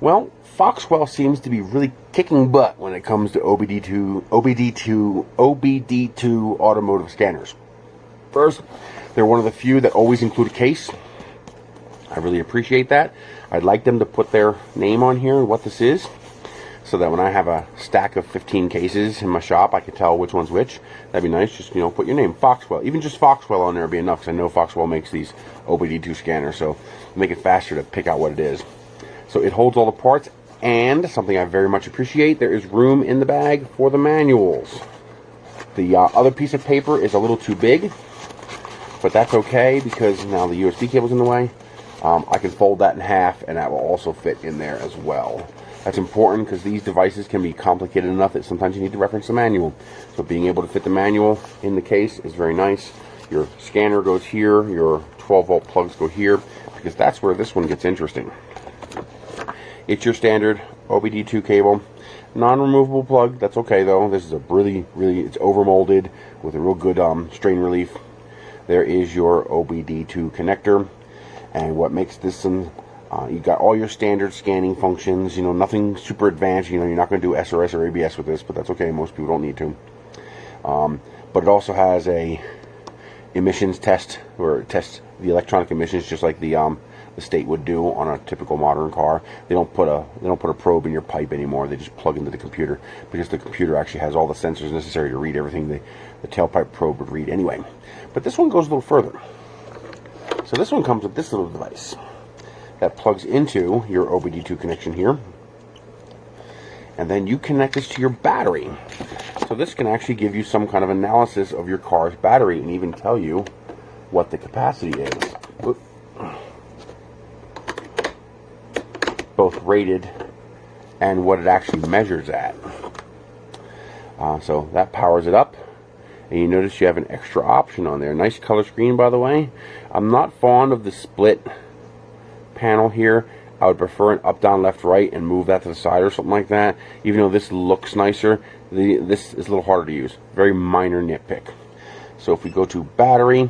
Well, Foxwell seems to be really kicking butt when it comes to OBD2 automotive scanners. First, they're one of the few that always include a case. I really appreciate that. I'd like them to put their name on here and what this is, so that when I have a stack of 15 cases in my shop, I can tell which one's which. That'd be nice. Just, put your name, Foxwell. Even just Foxwell on there would be enough, because I know Foxwell makes these OBD2 scanners, so make it faster to pick out what it is. So it holds all the parts, and something I very much appreciate, there is room in the bag for the manuals. The other piece of paper is a little too big, but that's okay, because now the USB cable's in the way. I can fold that in half, and that will also fit in there as well. That's important, because these devices can be complicated enough that sometimes you need to reference the manual. So being able to fit the manual in the case is very nice. Your scanner goes here, your 12-volt plugs go here, because that's where this one gets interesting. It's your standard OBD2 cable, non-removable plug. That's okay though. This is a really, it's overmolded with a real good strain relief. There is your OBD2 connector, and what makes this one, you got all your standard scanning functions. Nothing super advanced. You're not going to do SRS or ABS with this, but that's okay. Most people don't need to. But it also has a emissions test, where it tests the electronic emissions just like the state would do on a typical modern car. They don't put a probe in your pipe anymore. They just plug into the computer, because the computer actually has all the sensors necessary to read everything the tailpipe probe would read anyway. But this one goes a little further. So this one comes with this little device that plugs into your OBD2 connection here, and then you connect this to your battery. So this can actually give you some kind of analysis of your car's battery and even tell you what the capacity is. Whoop. Both rated and what it actually measures at. So that powers it up, and you notice you have an extra option on there. Nice color screen, by the way. I'm not fond of the split panel here. I would prefer an up, down, left, right, and move that to the side or something like that. Even though this looks nicer, this is a little harder to use. Very minor nitpick. So if we go to battery,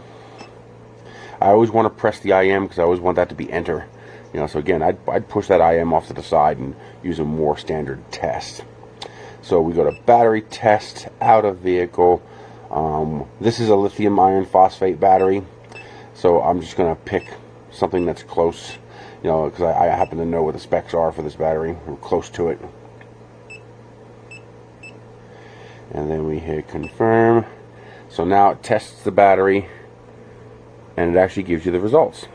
I always want to press the IM, because I always want that to be enter. So again, I'd push that IM off to the side and use a more standard test. So we go to battery test, out of vehicle. This is a lithium iron phosphate battery. So I'm just going to pick something that's close, because I happen to know what the specs are for this battery. We're close to it. And then we hit confirm. So now it tests the battery, and it actually gives you the results.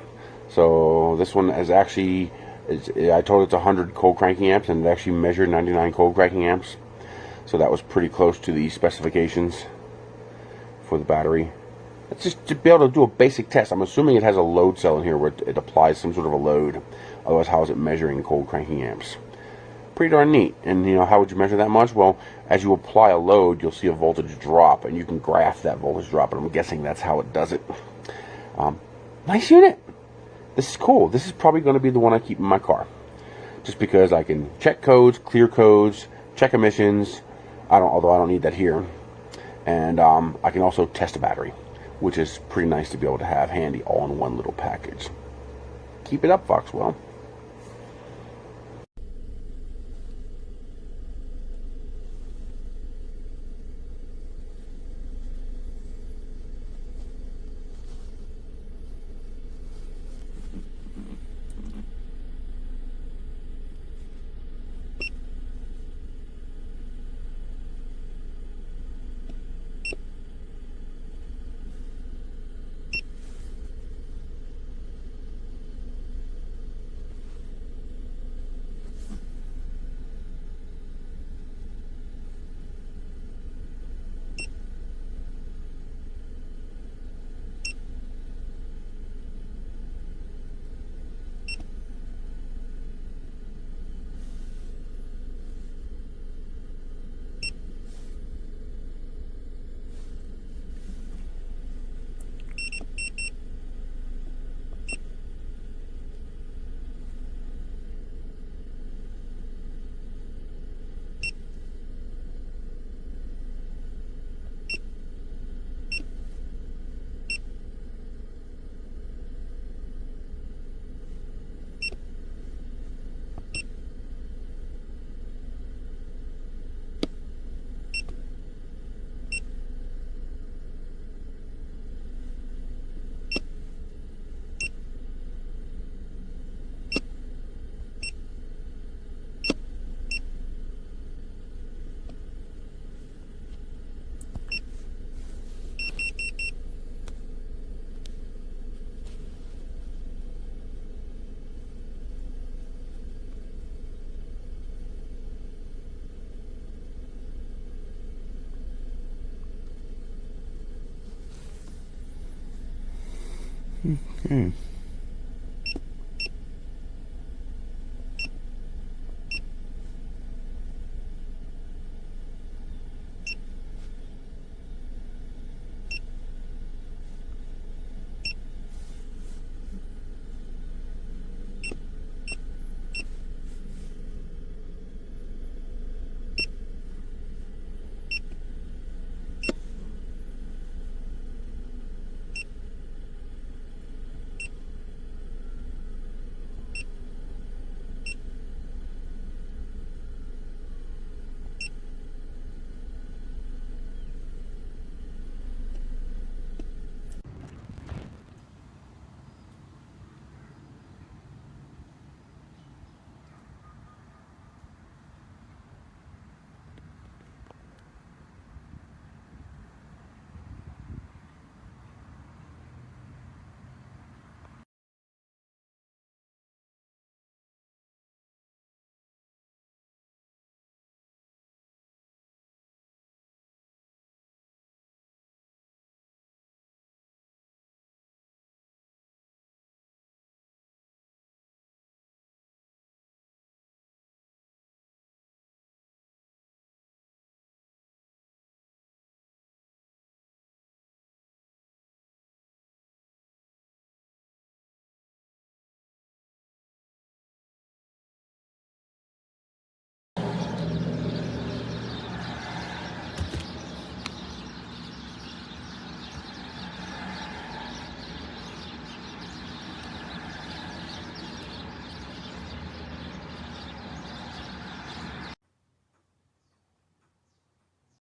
So this one is actually, I told it's 100 cold cranking amps, and it actually measured 99 cold cranking amps. So that was pretty close to the specifications for the battery. It's just to be able to do a basic test. I'm assuming it has a load cell in here where it applies some sort of a load. Otherwise, how is it measuring cold cranking amps? Pretty darn neat. And how would you measure that much? Well, as you apply a load, you'll see a voltage drop, and you can graph that voltage drop, and I'm guessing that's how it does it. Nice unit. This is cool. This is probably going to be the one I keep in my car, just because I can check codes, clear codes, check emissions. Although I don't need that here, and I can also test a battery, which is pretty nice to be able to have handy all in one little package. Keep it up, Foxwell. Okay.